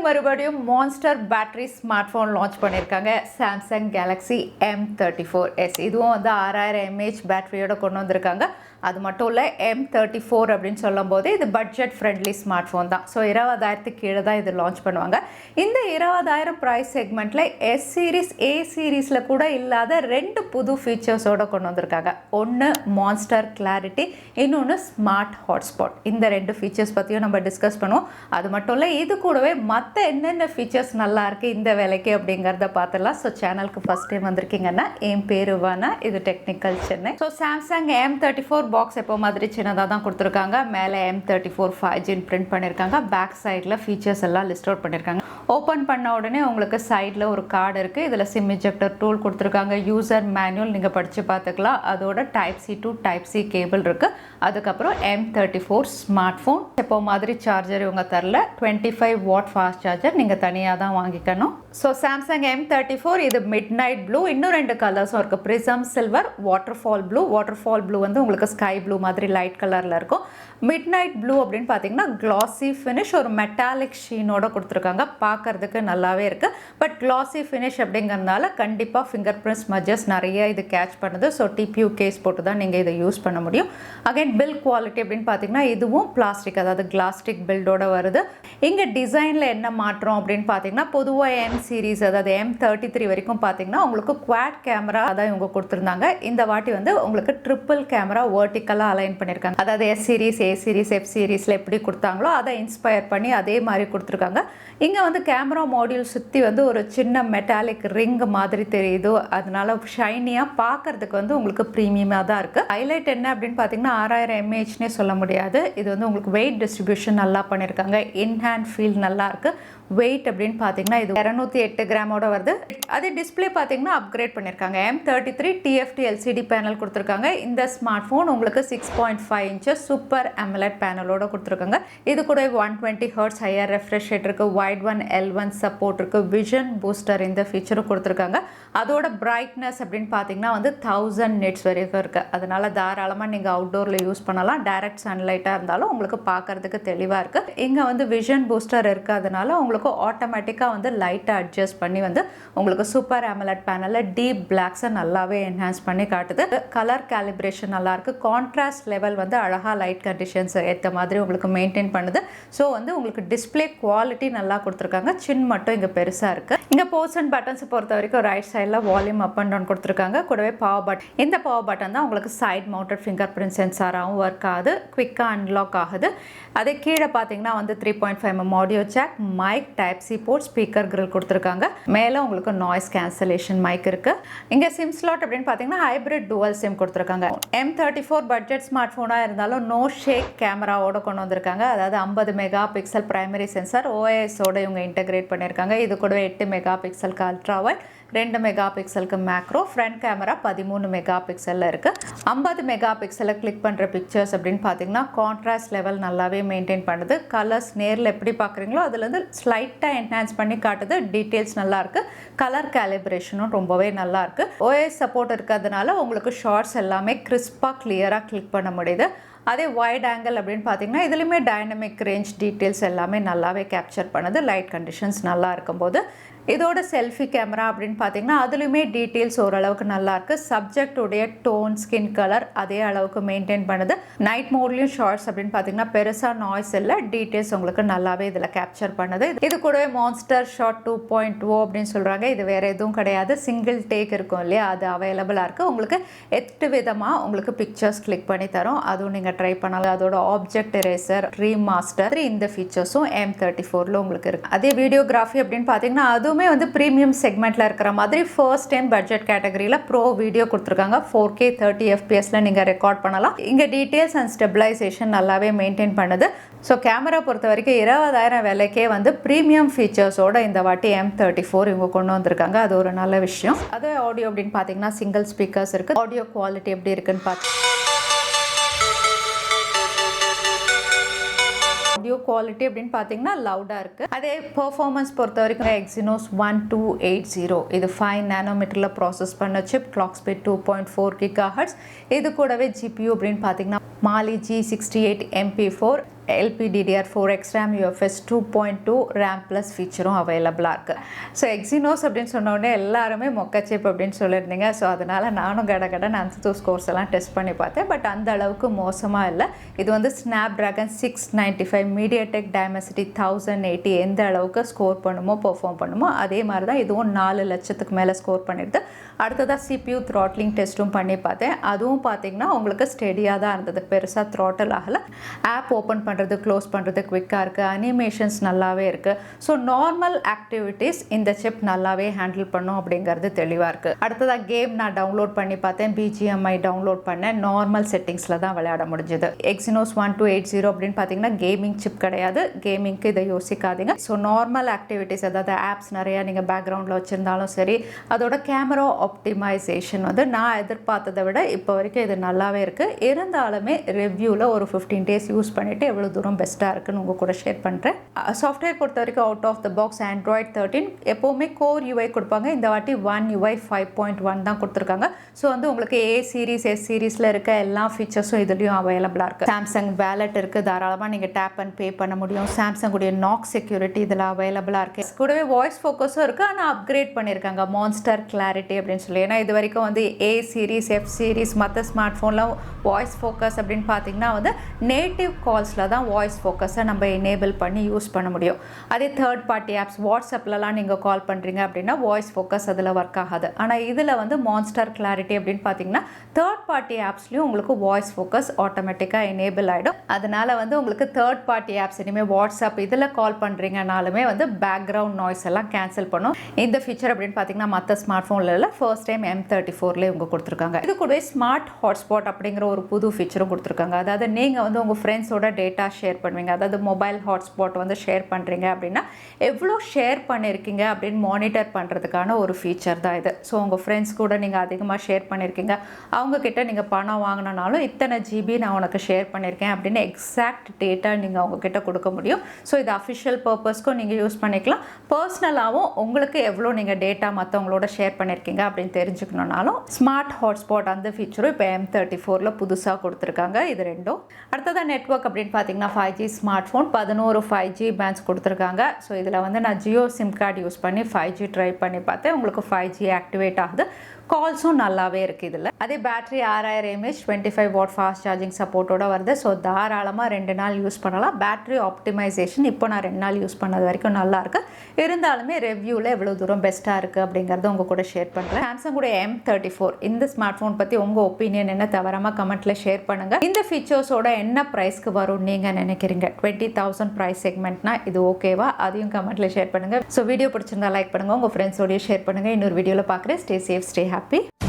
மறுபடியும் monster battery smart phone launch பண்ணியிருக்காங்க Samsung Galaxy M34s. இதுவும் வந்து 6000 mAh பேட்டரியோட கொண்டு வந்திருக்காங்க. அது மட்டும் இல்லை, M34 அப்படின்னு சொல்லும் போது இது பட்ஜெட் ஃப்ரெண்ட்லி ஸ்மார்ட் ஃபோன் தான். ஸோ 20,000 கீழே தான் இது லான்ச் பண்ணுவாங்க. இந்த 20,000 ப்ரைஸ் செக்மெண்ட்டில் எஸ் சீரீஸ் ஏ சீரீஸில் கூட இல்லாத 2 புது ஃபீச்சர்ஸோடு கொண்டு வந்திருக்காங்க. ஒன்று மான்ஸ்டர் கிளாரிட்டி, இன்னொன்று ஸ்மார்ட் ஹாட்ஸ்பாட். இந்த 2 ஃபீச்சர்ஸ் பற்றியும் நம்ம டிஸ்கஸ் பண்ணுவோம். அது மட்டும் இல்லை, இது கூடவே மற்ற என்னென்ன ஃபீச்சர்ஸ் நல்லா இருக்குது இந்த விலைக்கு அப்படிங்கிறத பார்த்துடலாம். ஸோ சேனலுக்கு ஃபஸ்ட் டைம் வந்திருக்கீங்கன்னா என் பேர் வானா, இது technical Chennai. So Samsung M34 box எப்போ மாதிரி சின்னதாக தான் கொடுத்துருக்காங்க. மேலே M34 5G பிரிண்ட் பண்ணியிருக்காங்க. பேக் சைடில் ஃபீச்சர்ஸ் எல்லாம் லிஸ்ட் அவுட் பண்ணியிருக்காங்க. ஓப்பன் பண்ண உடனே உங்களுக்கு சைடில் ஒரு கார்டு இருக்குது. இதில் சிம் இஜெக்டர் டூல் கொடுத்துருக்காங்க. யூசர் மேனுவல் நீங்கள் படித்து பார்த்துக்கலாம். அதோட Type-C to Type-C கேபிள் இருக்குது. அதுக்கப்புறம் M34 ஸ்மார்ட் ஃபோன் எப்போ மாதிரி சார்ஜர் இவங்க தரல. 25 வாட் ஃபாஸ்ட் சார்ஜர் நீங்கள் தனியாக தான் வாங்கிக்கணும். ஸோ சாம்சங் M34 இது மிட் நைட் ப்ளூ. இன்னும் 2 கலர்ஸும் இருக்குது. Prism silver, waterfall blue. Waterfall blue வந்து உங்களுக்கு ஸ்கை ப்ளூ மாதிரி லைட் கலரில் இருக்கும். மிட் நைட் ப்ளூ அப்படின்னு பார்த்தீங்கன்னா கிளாசி ஃபினிஷ், ஒரு மெட்டாலிக் ஷீனோட கொடுத்துருக்காங்க. பார்க்கறதுக்கு நல்லாவே இருக்குது. பட் கிளாசி ஃபினிஷ் அப்படிங்கிறதுனால கண்டிப்பாக ஃபிங்கர் பிரிண்ட்ஸ் ஸ்மஜஸ் நிறைய இது கேட்ச் பண்ணுது. ஸோ டிபியூ கேஸ் போட்டு தான் நீங்கள் இதை யூஸ் பண்ண முடியும். அகைன் பில்ட் குவாலிட்டி அப்படின்னு பார்த்தீங்கன்னா இதுவும் பிளாஸ்டிக், அதாவது கிளாஸ்டிக் பில்டோட வருது. இங்கே டிசைனில் என்ன மாற்றம் அப்படின்னு பார்த்தீங்கன்னா, பொதுவாக M சீரீஸ் அதாவது M33 வரைக்கும் பார்த்தீங்கன்னா உங்களுக்கு குவாட் கேமரா தான் இவங்க கொடுத்துருந்தாங்க. இந்த வாட்டி வந்து உங்களுக்கு ட்ரிபிள் கேமரா வெர்டிக்கலாக அலைன் பண்ணியிருக்காங்க. அதாவது எஸ் சீரீஸ் ஏ சீரீஸ் எஃப் சீரீஸில் எப்படி கொடுத்தாங்களோ அதை இன்ஸ்பயர் பண்ணி அதே மாதிரி கொடுத்துருக்காங்க. இங்கே வந்து கேமரா மாடியூல் சுற்றி வந்து ஒரு சின்ன மெட்டாலிக் ரிங் மாதிரி தெரியுது. அதனால ஷைனியாக பார்க்கறதுக்கு வந்து உங்களுக்கு ப்ரீமியமாக தான் இருக்குது. ஹைலைட் என்ன அப்படின்னு பார்த்தீங்கன்னா 6000 mAhனே சொல்ல முடியாது. இது வந்து உங்களுக்கு வெயிட் டிஸ்ட்ரிபியூஷன் நல்லா பண்ணியிருக்காங்க. இன்ஹேண்ட் ஃபீல் நல்லா இருக்குது. வெயிட் அப்படின்னு பார்த்தீங்கன்னா இது 208 கிராமோட வருது. அதே டிஸ்பிளே பார்த்தீங்கன்னா அப்கிரேட் பண்ணியிருக்காங்க. M33 TFT LCD பேனல் கொடுத்துருக்காங்க. இந்த ஸ்மார்ட் ஃபோன் உங்களுக்கு 6.5 இன்ச்சஸ் சூப்பர் AMOLED பேனலோட கொடுத்துருக்காங்க. இது கூட 120 Hz ஹையர் ரெஃப்ரெஷ் ரேட் இருக்குது. வைட் ஒன் L1 சப்போர்ட் இருக்குது. விஷன் பூஸ்டர் இந்த ஃபீச்சரும் கொடுத்துருக்காங்க. அதோட பிரைட்னஸ் அப்படின்னு பார்த்தீங்கன்னா வந்து 1000 nits வரைக்கும் இருக்குது. அதனால தாராளமாக நீங்கள் அவுட்டோரில் யூஸ் பண்ணலாம். டைரக்ட் சன்லைட்டாக இருந்தாலும் உங்களுக்கு பார்க்கறதுக்கு தெளிவாக இருக்குது. இங்கே வந்து விஷன் பூஸ்டர் இருக்கிறதுனால உங்களுக்கு ஆட்டோமேட்டிக்காக வந்து லைட்டை அட்ஜஸ்ட் பண்ணி வந்து உங்களுக்கு சூப்பர் AMOLED பேனலில் டீப் பிளாக்ஸை நல்லாவே என்ஹான்ஸ் பண்ணி காட்டுது. கலர் கேலிப்ரேஷன் நல்லாயிருக்கு. கான்ட்ராஸ்ட் லெவல் வந்து அழகாக லைட் கண்டிஷன்ஸ் ஏற்ற மாதிரி உங்களுக்கு மெயின்டைன் பண்ணுது. ஸோ வந்து உங்களுக்கு டிஸ்பிளே குவாலிட்டி நல்லா கொடுத்துருக்காங்க. சின் மட்டும் இங்கே பெருசாக இருக்குது. இங்கே போர்ட்ஸ் அண்ட் பட்டன்ஸ் பொறுத்த வரைக்கும் ரைட் சைடில் வால்யூம் அப் அண்ட் டவுன் கொடுத்துருக்காங்க. கூடவே பவர் பட்டன். இந்த பவர் பட்டன் தான் உங்களுக்கு சைட் மவுண்டட் ஃபிங்கர் பிரிண்ட் சென்சாராகவும் ஒர்க் ஆகுது. குவிக்காக அன்லாக் ஆகுது. அதே கீழே பார்த்தீங்கன்னா வந்து 3.5 mm audio jack, mic, Type-C port, speaker grill கொடுத்துருக்காங்க. மேலே உங்களுக்கு நாய்ஸ் கேன்சலேஷன் மைக் இருக்குது. இங்கே சிம் ஸ்லாட் அப்படின்னு பார்த்தீங்கன்னா ஹைப்ரிட் டுவல் சிம் கொடுத்துருக்காங்க. M34 பட்ஜெட் ஸ்மார்ட் ஃபோனாக இருந்தாலும் நோ ஷேக் கேமராவோட கொண்டு வந்திருக்காங்க. அதாவது 50 மெகா பிக்சல் பிரைமரி சென்சார் OIS-ஓட இவங்க இன்டெகிரேட் பண்ணியிருக்காங்க. இது கூட 8 மெகா பிக்சலுக்கு அல்ட்ரா வைட், 2 மெகா பிக்சலுக்கு மேக்ரோ, ஃப்ரண்ட் கேமரா 13 மெகா பிக்சலில் இருக்குது. 50 மெகா பிக்சலை கிளிக் பண்ணுற பிக்சர்ஸ் அப்படின்னு பார்த்தீங்கன்னா கான்ட்ராஸ்ட் லெவல் நல்லாவே மெயின்டைன் பண்ணுது. கலர்ஸ் நேரில் எப்படி பார்க்குறீங்களோ அதுலேருந்து ஸ்லைட்டாக என்ஹான்ஸ் பண்ணி காட்டுது. டீட்டெயில்ஸ் நல்லாயிருக்கு. கலர் கேலிப்ரேஷனும் ரொம்பவே நல்லாயிருக்கு. OIS சப்போர்ட் இருக்கிறதுனால உங்களுக்கு ஷார்ட்ஸ் எல்லாமே கிறிஸ்பாக கிளியராக கிளிக் பண்ண முடியுது. அதே வைட் ஆங்கிள் அப்படின்னு பார்த்தீங்கன்னா இதுலேயுமே டைனமிக் ரேஞ்ச் டீட்டெயில்ஸ் எல்லாமே நல்லாவே கேப்சர் பண்ணுது. லைட் கண்டிஷன்ஸ் நல்லா இருக்கும்போது இதோட செல்ஃபி கேமரா அப்படின்னு பார்த்தீங்கன்னா அதுலேயுமே டீட்டெயில்ஸ் ஓரளவுக்கு நல்லாயிருக்கு. சப்ஜெக்டுடைய டோன், ஸ்கின் கலர் அதே அளவுக்கு மெயின்டைன் பண்ணுது. நைட் மோட்லேயும் ஷார்ட்ஸ் அப்படின்னு பார்த்தீங்கன்னா பெருசாக நாய்ஸ் இல்லை. டீட்டெயில்ஸ் உங்களுக்கு நல்லாவே இதில் கேப்சர் பண்ணுது. இது கூடவே மான்ஸ்டர் ஷாட் 2.0 அப்படின்னு சொல்கிறாங்க. இது வேறு எதுவும் கிடையாது. சிங்கிள் டேக் இருக்கும் இல்லையா, அது அவைலபிளாக இருக்குது. உங்களுக்கு 8 விதமாக உங்களுக்கு பிக்சர்ஸ் கிளிக் பண்ணி தரும். அதுவும் நீங்கள் ட்ரை பண்ணலாம். அதோட ஆப்ஜெக்ட் எரேசர், ரீமாஸ்டர் இந்த ஃபீச்சர்ஸும் M34ல் உங்களுக்கு இருக்குது. அதே வீடியோகிராஃபி அப்படின்னு பார்த்தீங்கன்னா அதுவுமே வந்து ப்ரீமியம் செக்மெண்ட்டில் இருக்கிற மாதிரி ஃபர்ஸ்ட் டைம் பட்ஜெட் கேட்டகரியில் ப்ரோ வீடியோ கொடுத்துருக்காங்க. 4K 30 FPS நீங்கள் ரெக்கார்ட் பண்ணலாம். இங்கே டீட்டெயில்ஸ் அண்ட் ஸ்டெபிலைசேஷன் நல்லாவே மெயின்டைன் பண்ணுது. ஸோ கேமரா பொறுத்த வரைக்கும் 20,000 விலைக்கே வந்து ப்ரீமியம் ஃபீச்சர்ஸோட இந்த வாட்டி M34 இவங்க கொண்டு வந்திருக்காங்க. அது ஒரு நல்ல விஷயம். அதே ஆடியோ அப்படின்னு பார்த்தீங்கன்னா சிங்கிள் ஸ்பீக்கர்ஸ் இருக்குது. ஆடியோ குவாலிட்டி எப்படி இருக்குன்னு பார்த்து ஆடியோ குவாலிட்டி அப்படின்னு பார்த்தீங்கன்னா லவுடாக இருக்குது. அதே பெர்ஃபார்மன்ஸ் பொறுத்த வரைக்கும் Exynos 1280 இது 5 nanometerல ப்ராசஸ் பண்ண சிப். Clock speed 2.4 GHz. இது கூடவே GPU அப்படின்னு பார்த்தீங்கன்னா Mali G68 MP4 LPDDR4X RAM UFS 2.2 RAM plus ஃபீச்சரும் அவைலபிளாக இருக்குது. ஸோ எக்ஸினோஸ் அப்படின்னு சொன்னோடனே எல்லாருமே மொக்க சிப் அப்படின்னு சொல்லியிருந்தீங்க. ஸோ அதனால் நானும் கடகடன் அந்த ஸ்கோர்ஸ் எல்லாம் டெஸ்ட் பண்ணி பார்த்தேன். பட் அந்த அளவுக்கு மோசமாக இல்லை. இது வந்து ஸ்னாப்ட்ராகன் 695 மீடியாடெக் டைமென்சிட்டி 1080 எந்த அளவுக்கு ஸ்கோர் பண்ணுமோ பெர்ஃபார்ம் பண்ணுமோ அதே மாதிரி தான் இதுவும் 4 லட்சத்துக்கு மேலே ஸ்கோர் பண்ணிடுது. அடுத்ததாக CPU த்ராட்லிங் டெஸ்ட்டும் பண்ணி பார்த்தேன். அதுவும் பார்த்தீங்கன்னா உங்களுக்கு ஸ்டெடியாக தான் இருந்தது, பெருசாக த்ராட்டல் ஆகலை. ஆப் ஓப்பன் பண்ணுறது க்ளோஸ் பண்ணுறது குவிக்காக இருக்குது, அனிமேஷன்ஸ் நல்லாவே இருக்குது. ஸோ நார்மல் ஆக்டிவிட்டீஸ் இந்த சிப் நல்லாவே ஹேண்டில் பண்ணும் அப்படிங்கிறது தெளிவாக இருக்குது. அடுத்ததாக கேம் நான் டவுன்லோட் பண்ணி பார்த்தேன், BGMI டவுன்லோட் பண்ணேன். நார்மல் செட்டிங்ஸில் தான் விளையாட முடிஞ்சது. Exynos 1280 அப்படின்னு பார்த்தீங்கன்னா கேமிங் சிப் கிடையாது, கேமிங்க்கு இதை யோசிக்காதீங்க. ஸோ நார்மல் ஆக்டிவிட்டீஸ், அதாவது ஆப்ஸ் நிறையா நீங்கள் பேக்ரவுண்டில் வச்சுருந்தாலும் சரி, அதோட கேமரா ஆப்டிமைசேஷன் வந்து நான் எதிர்பார்த்ததை விட இப்போ வரைக்கும் இது நல்லாவே இருக்குது. இருந்தாலுமே ரிவ்யூவில் ஒரு 15 days யூஸ் பண்ணிவிட்டு எவ்வளோ தூரம் பெஸ்ட்டாக இருக்குன்னு உங்கள் கூட ஷேர் பண்ணுறேன். சாஃப்ட்வேர் பொறுத்த வரைக்கும் out of the box Android 13 எப்போவுமே கோர் UI கொடுப்பாங்க. இந்த வாட்டி One UI 5.1 தான் கொடுத்துருக்காங்க. ஸோ வந்து உங்களுக்கு A சீரீஸ் S சீரீஸில் இருக்க எல்லா ஃபீச்சர்ஸும் இதுலேயும் அவைலபிளாக இருக்குது. சாம்சங் வேலட் இருக்குது, தாராளமாக நீங்கள் டேப் அண்ட் பே பண்ண முடியும். சாம்சங்குடைய நாக் செக்யூரிட்டி இதில் அவைலபிளாக இருக்குது. கூடவே வாய்ஸ் ஃபோக்கஸும் இருக்குது, ஆனால் அப்கிரேட் பண்ணியிருக்காங்க மான்ஸ்டர் கிளாரிட்டி அப்படின்னு சொல்லி. ஏன்னா இது வரைக்கும் வந்து A சீரீஸ் F சீரீஸ் மற்ற ஸ்மார்ட் ஃபோனில் வாய்ஸ் ஃபோக்கஸ் அப்படின்னு பார்த்தீங்கன்னா வந்து நேட்டிவ் கால்ஸில் தான் வாய்ஸ் ஃபோக்கஸை நம்ம எனேபிள் பண்ணி யூஸ் பண்ண முடியும். அதே தேர்ட் பார்ட்டி ஆப்ஸ் வாட்ஸ்அப்லலாம் நீங்கள் கால் பண்ணுறீங்க அப்படின்னா வாய்ஸ் ஃபோக்கஸ் அதில் ஒர்க் ஆகாது. ஆனால் இதில் வந்து மான்ஸ்டர் கிளாரிட்டி அப்படின்னு பார்த்தீங்கன்னா தேர்ட் பார்ட்டி ஆப்ஸ்லையும் உங்களுக்கு வாய்ஸ் ஃபோக்கஸ் ஆட்டோமேட்டிக்காக எனேபிள் ஆகிடும். அதனால் வந்து உங்களுக்கு தேர்ட் பார்ட்டி ஆப்ஸ் இனிமேல் வாட்ஸ்அப் இதில் கால் பண்ணுறீங்கனாலுமே வந்து பேக்ரவுண்ட் நாய்ஸ் எல்லாம் கேன்சல் பண்ணும். இந்த ஃபீச்சர் அப்படின்னு பார்த்தீங்கன்னா மற்ற ஸ்மார்ட் ஃபோனில் இல்லை, ஃபர்ஸ்ட் டைம் M34லேயே இவங்க கொடுத்துருக்காங்க. இது கூடவே ஸ்மார்ட் ஹாட்ஸ்பாட் அப்படிங்கிற ஒரு புது ஃபீச்சரும் கொடுத்துருக்காங்க. அதாவது நீங்கள் வந்து உங்கள் ஃப்ரெண்ட்ஸோட டேட்டா ஷேர் பண்ணுவீங்க, அதாவது மொபைல் ஹாட்ஸ்பாட் வந்து ஷேர் பண்ணுறீங்க அப்படின்னா எவ்வளோ ஷேர் பண்ணியிருக்கீங்க அப்படின்னு மானிட்டர் பண்ணுறதுக்கான ஒரு ஃபீச்சர் தான் இது. ஸோ உங்கள் ஃப்ரெண்ட்ஸ் கூட நீங்கள் அதிகமாக ஷேர் பண்ணியிருக்கீங்க, அவங்கக்கிட்ட நீங்கள் பணம் வாங்கினாலும் இத்தனை GB நான் உனக்கு ஷேர் பண்ணியிருக்கேன் அப்படின்னு எக்ஸாக்ட் டேட்டா நீங்கள் அவங்கக்கிட்ட கொடுக்க முடியும். ஸோ இது அஃபிஷியல் பர்பஸ்க்கும் நீங்கள் யூஸ் பண்ணிக்கலாம். பர்சனலாகவும் உங்களுக்கு எவ்வளோ நீங்கள் டேட்டா மற்றவங்களோட ஷேர் பண்ணியிருக்கீங்க அப்படின்னு தெரிஞ்சுக்கணுன்னாலும் ஸ்மார்ட் ஹாட்ஸ்பாட் அந்த ஃபீச்சரும் இப்போ M34ல் புதுசாக கொடுத்துருக்காங்க. இது ரெண்டும். அடுத்ததான் நெட்வொர்க் அப்படின்னு பார்த்தீங்கன்னா 5G smartphone 11 5G bands கொடுத்துருக்காங்க. ஸோ இதில் வந்து நான் ஜியோ சிம் கார்டு யூஸ் பண்ணி 5G ட்ரை பண்ணி பார்த்தேன். உங்களுக்கு 5G ஆக்டிவேட் ஆகுது, கால்ஸும் நல்லாவே இருக்குது இதில். அதே battery 6000 mAh 25 watt fast charging சப்போர்ட்டோட வருது. ஸோ தாராளமாக 2 நாள் யூஸ் பண்ணலாம். பேட்டரி ஆப்டிமைசேஷன் இப்போ நான் 2 நாள் யூஸ் பண்ணது வரைக்கும் நல்லாயிருக்கு. இருந்தாலுமே ரிவ்யூவில் எவ்வளோ தூரம் பெஸ்ட்டாக இருக்குது அப்படிங்கிறத உங்கள் கூட ஷேர் பண்ணுறேன். சாம்சங்குடைய M34 இந்த ஸ்மார்ட் ஃபோன் பற்றி உங்கள் ஒப்பீனியன் என்ன தவறாமல் கமெண்ட்டில் ஷேர் பண்ணுங்கள். இந்த ஃபீச்சர்ஸோட என்ன ப்ரைஸ்க்கு வரும் நீங்கள் நினைக்கிறீங்க? 20,000 ப்ரைஸ் செக்மெண்ட்னா இது ஓகேவா? அதையும் கமெண்ட்டில் ஷேர் பண்ணுங்கள். ஸோ வீடியோ பிடிச்சிருந்தா லைக் பண்ணுங்கள், உங்கள் ஃப்ரெண்ட்ஸோடய ஷேர் பண்ணுங்கள். இன்னொரு வீடியோவில் பார்க்குறேன். Stay safe, stay happy.